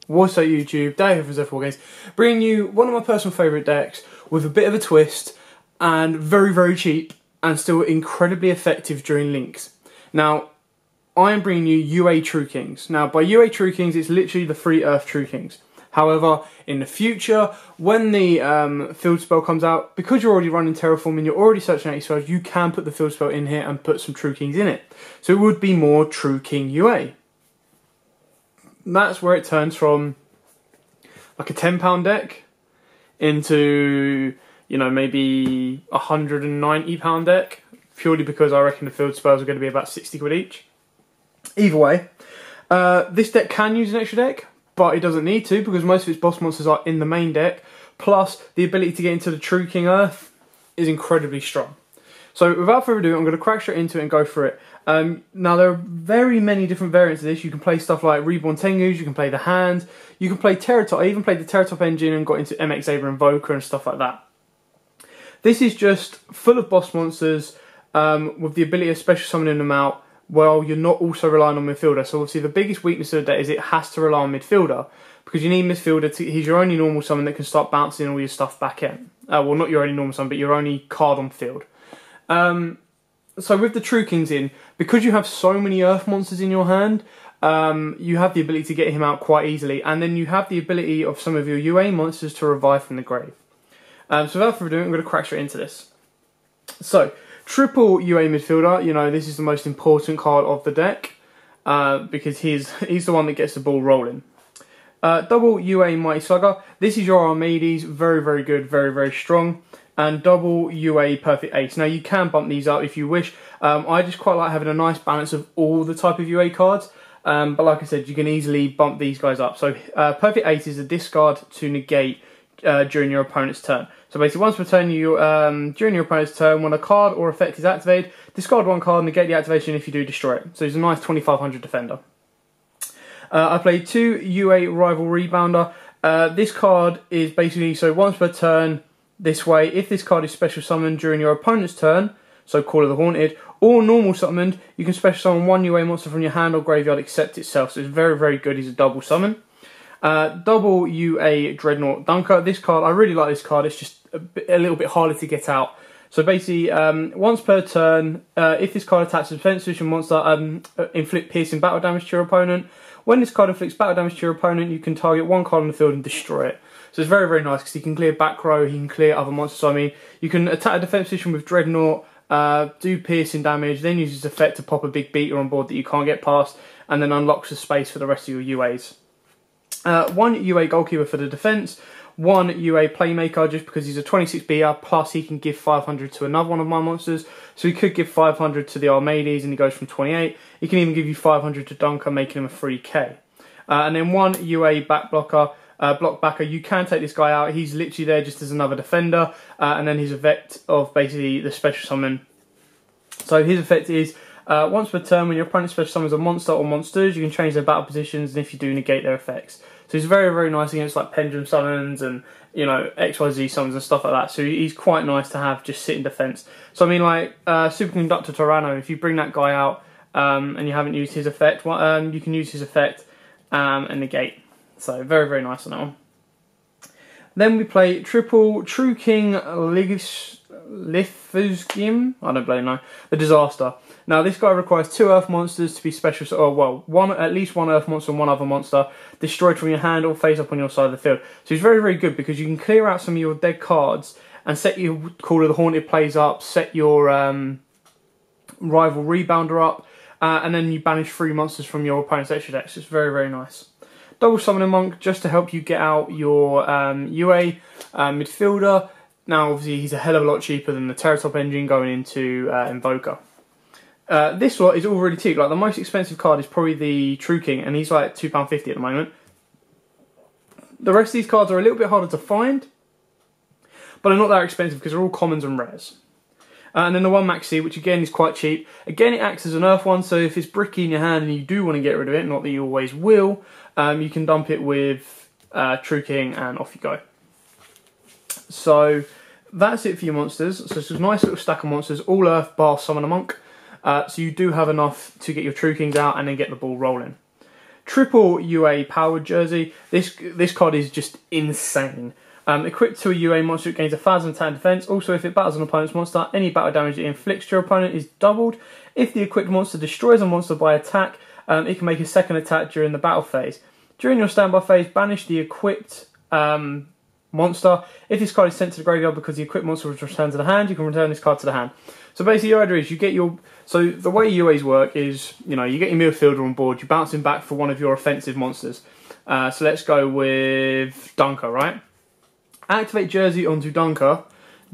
What's up YouTube, Dave here from Zephyr Wargames, bringing you one of my personal favourite decks with a bit of a twist and very cheap and still incredibly effective during links. Now, I am bringing you UA True Kings. Now, by UA True Kings, it's literally the free Earth True Kings. However, in the future, when the field spell comes out, because you're already running Terraform and you're already searching out your spells, you can put the field spell in here and put some True Kings in it. So it would be more True King UA. That's where it turns from like a £10 deck into, you know, maybe a £190 deck, purely because I reckon the field spells are going to be about 60 quid each. Either way, this deck can use an extra deck, but it doesn't need to because most of its boss monsters are in the main deck, plus the ability to get into the True King Earth is incredibly strong. So without further ado, I'm going to crack straight into it and go through it. Now there are very many different variants of this. You can play stuff like Reborn Tengus, you can play the Hand, you can play Terratop. I even played the Terratop engine and got into MX Saber Invoker and stuff like that. This is just full of boss monsters with the ability of special summoning them out while you're not also relying on midfielder. So obviously the biggest weakness of the deck is it has to rely on midfielder because you need midfielder he's your only normal summon that can start bouncing all your stuff back in. Well, not your only normal summon, but your only card on field. So with the True Kings in, because you have so many Earth monsters in your hand, you have the ability to get him out quite easily, and then you have the ability of some of your UA monsters to revive from the grave. So without further ado, I'm going to crack straight into this. So, triple UA midfielder, you know, this is the most important card of the deck, because he's the one that gets the ball rolling. Double UA Mighty Slugger, this is your Armades, very good, very strong. And double UA Perfect Ace. Now you can bump these up if you wish. I just quite like having a nice balance of all the type of UA cards. But like I said, you can easily bump these guys up. So Perfect Ace is a discard to negate during your opponent's turn. So basically once per turn, during your opponent's turn, when a card or effect is activated, discard one card, negate the activation if you do, destroy it. So he's a nice 2500 defender. I played 2 UA Rival Rebounder. This card is basically, so once per turn, this way, if this card is special summoned during your opponent's turn, so Call of the Haunted, or normal summoned, you can special summon one UA monster from your hand or graveyard except itself. So it's very good. He's a double summon. Double UA Dreadnought Dunker. This card, I really like this card. It's just a little bit harder to get out. So basically, once per turn, if this card attacks a defense position monster, inflict piercing battle damage to your opponent. When this card inflicts battle damage to your opponent, you can target one card on the field and destroy it. So it's very nice because he can clear back row, he can clear other monsters. So I mean, you can attack a defense position with Dreadnought, do piercing damage, then use his effect to pop a big beater on board that you can't get past, and then unlocks the space for the rest of your UAs. 1 UA Goalkeeper for the defense, 1 UA Playmaker just because he's a 26 beater, plus he can give 500 to another one of my monsters. So he could give 500 to the Armades and he goes from 28. He can even give you 500 to Dunker, making him a 3k. And then 1 UA Back Blocker. Block backer, you can take this guy out. He's literally there just as another defender, and then his effect of basically the special summon. So his effect is once per turn, when your opponent special summons a monster or monsters, you can change their battle positions, and if you do, negate their effects. So he's very nice against like pendulum summons and, you know, XYZ summons and stuff like that. So he's quite nice to have just sit in defense. So I mean, like Superconductor Tyranno, if you bring that guy out and you haven't used his effect, you can use his effect and negate. So very nice on that one. Then we play triple True King Lithusgim. I don't bloody know. The Disaster. Now this guy requires 2 Earth monsters to be special. Or well, at least 1 Earth monster and 1 other monster destroyed from your hand or face up on your side of the field. So he's very good because you can clear out some of your dead cards and set your Call of the Haunted plays up, set your Rival Rebounder up, and then you banish 3 monsters from your opponent's extra deck. So it's very nice. Double Summoning Monk just to help you get out your UA midfielder. Now obviously he's a hell of a lot cheaper than the Terratop engine going into Invoker. This lot is all really cheap. Like the most expensive card is probably the True King, and he's like £2.50 at the moment. The rest of these cards are a little bit harder to find, but they're not that expensive because they're all commons and rares. And then the 1 Maxi, which again is quite cheap. Again, it acts as an Earth one, so if it's bricky in your hand and you do want to get rid of it, not that you always will, you can dump it with True King and off you go. So that's it for your monsters. So it's a nice little stack of monsters, all Earth bar Summon a Monk. So you do have enough to get your True Kings out and then get the ball rolling. Triple UA powered jersey. This card is just insane. Equipped to a UA monster, it gains 1000 attack and defense. Also, if it battles an opponent's monster, any battle damage it inflicts to your opponent is doubled. If the equipped monster destroys a monster by attack, it can make a second attack during the battle phase. During your standby phase, banish the equipped monster. If this card is sent to the graveyard because the equipped monster was returned to the hand, you can return this card to the hand. So basically the idea is you get your... So the way UAs work is, you know, you get your midfielder on board, you bounce him back for one of your offensive monsters. So let's go with Dunker, right? Activate Jersey onto Dunker,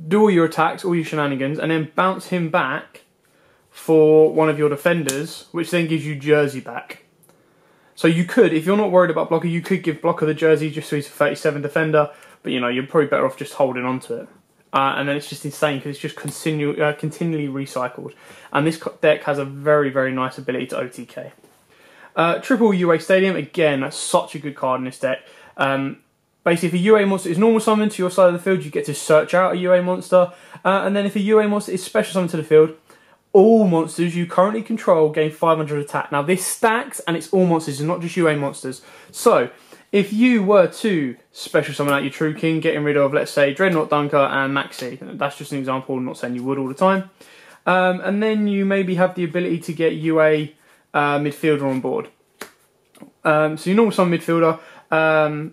do all your attacks, all your shenanigans, and then bounce him back for one of your defenders, which then gives you Jersey back. So you could, if you're not worried about Blocker, you could give Blocker the Jersey just so he's a 37 defender, but you know, you're probably better off just holding on to it. And then it's just insane because it's just continually recycled. And this deck has a very, very nice ability to OTK. Triple UA Stadium, again, that's such a good card in this deck. Basically, if a UA monster is normal summoned to your side of the field, you get to search out a UA monster. And then if a UA monster is special summoned to the field, all monsters you currently control gain 500 attack. Now this stacks, and it's all monsters, and not just UA monsters. So, if you were to special summon out your True King, getting rid of, let's say, Dreadnought, Dunker, and Maxi, that's just an example, I'm not saying you would all the time. And then you maybe have the ability to get UA midfielder on board. So your normal summon midfielder,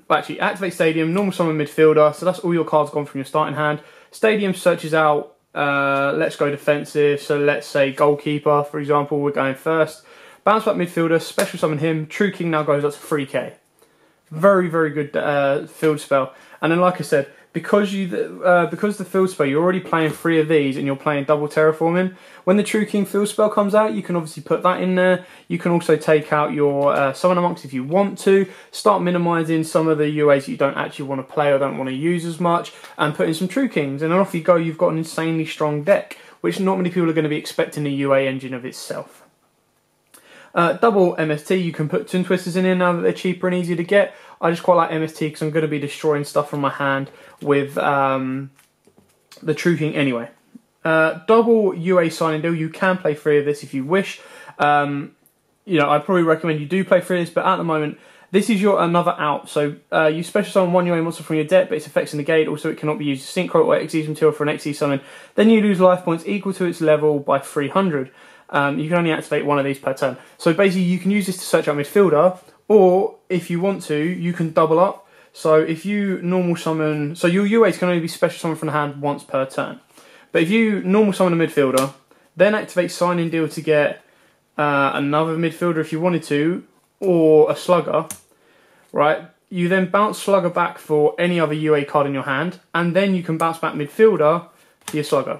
actually activate Stadium, normal summon midfielder, so that's all your cards gone from your starting hand. Stadium searches out, let's go defensive, so let's say goalkeeper, for example, we're going first. Bounce back midfielder, special summon him, True King now goes up to 3k. Very, very good field spell. And then, like I said, because the field spell, you're already playing 3 of these and you're playing double terraforming. When the True King field spell comes out, you can obviously put that in there. You can also take out your Summoner Monks if you want to. Start minimising some of the UAs that you don't actually want to play or don't want to use as much, and put in some True Kings. And then off you go, you've got an insanely strong deck, which not many people are going to be expecting the UA engine of itself. Double MST, you can put Twin Twisters in here now that they're cheaper and easier to get. I just quite like MST because I'm going to be destroying stuff from my hand with the True King anyway. Double UA Sign and Deal, you can play 3 of this if you wish. You know, I'd probably recommend you do play 3 of this, but at the moment, this is your another out. So you special summon 1 UA monster from your deck, but its effects negate. Also, it cannot be used as Synchro or Xyz material for an Xyz summon. Then you lose life points equal to its level by 300. You can only activate 1 of these per turn. So basically, you can use this to search out midfielder, or if you want to, you can double up. So if you normal summon, so your UAs can only be special summoned from the hand once per turn. But if you normal summon a midfielder, then activate Sign and Deal to get another midfielder if you wanted to, or a slugger, right? You then bounce slugger back for any other UA card in your hand, and then you can bounce back midfielder for your slugger.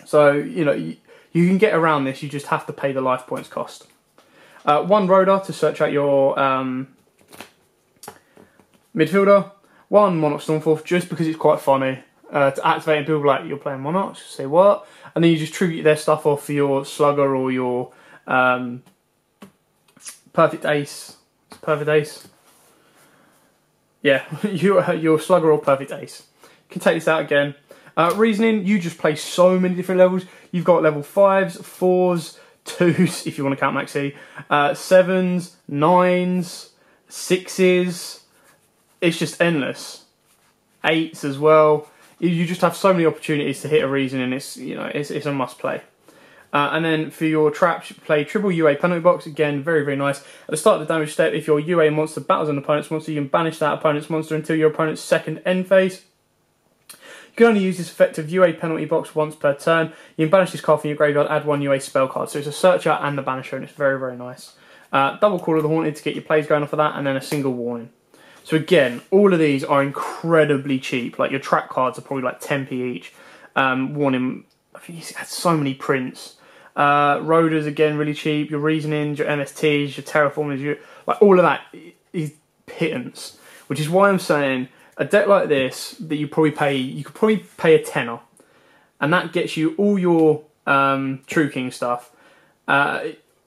So, you know, you can get around this, you just have to pay the life points cost. 1 Rhoda to search out your midfielder. 1 Monarch Stormforth, just because it's quite funny. To activate and people like, you're playing Monarchs, say what? And then you just tribute their stuff off for your Slugger or your Perfect Ace. Perfect Ace? Yeah, your Slugger or Perfect Ace. You can take this out again. Reasoning, you just play so many different levels. You've got level 5s, 4s, 2s, if you want to count Maxi, 7s, 9s, 6s. It's just endless. 8s as well. You just have so many opportunities to hit a reason, and it's, you know, it's a must play. And then for your traps, you play triple UA penalty box. Again, very, very nice. At the start of the damage step, if your UA monster battles an opponent's monster, you can banish that opponent's monster until your opponent's second end phase. You can only use this effective UA penalty box once per turn. You can banish this card from your graveyard, add 1 UA spell card. So it's a searcher and the banisher, and it's very, very nice. Double Call of the Haunted to get your plays going off of that, and then a single warning. So again, all of these are incredibly cheap. Like your trap cards are probably like 10p each. Warning, I think he's had so many prints. Rhodas, again, really cheap. Your Reasonings, your MSTs, your Terraformers, like all of that is pittance. Which is why I'm saying a deck like this that you could probably pay a tenner, and that gets you all your True King stuff.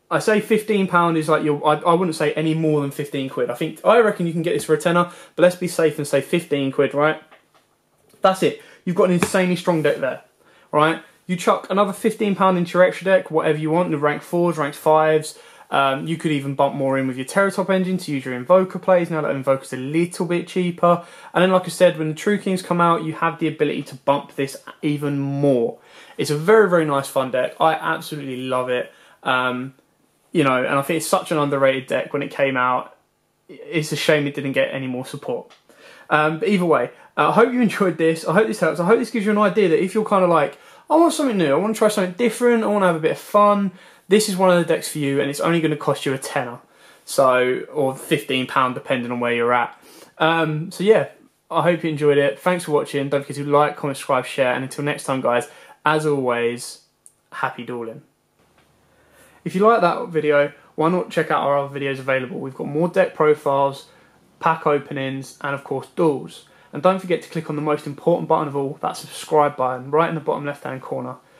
I say £15 is like I wouldn't say any more than 15 quid. I reckon you can get this for a tenner, but let's be safe and say 15 quid, right? That's it. You've got an insanely strong deck there, right? You chuck another £15 into your extra deck, whatever you want, the rank 4s, rank 5s, You could even bump more in with your Terratop engine to use your Invoker plays, now that Invoker's a little bit cheaper. And then, like I said, when the True Kings come out, you have the ability to bump this even more. It's a very, very nice fun deck. I absolutely love it. You know, and I think it's such an underrated deck when it came out. It's a shame it didn't get any more support. But either way, I hope you enjoyed this. I hope this helps. I hope this gives you an idea that if you're kind of like, I want something new, I want to try something different, I want to have a bit of fun, this is one of the decks for you, and it's only going to cost you a tenner. So, or £15 depending on where you're at. So yeah, I hope you enjoyed it. Thanks for watching. Don't forget to like, comment, subscribe, share, and until next time guys, as always, happy dueling. If you like that video, why not check out our other videos available? We've got more deck profiles, pack openings, and of course duels. And don't forget to click on the most important button of all, that subscribe button, right in the bottom left hand corner.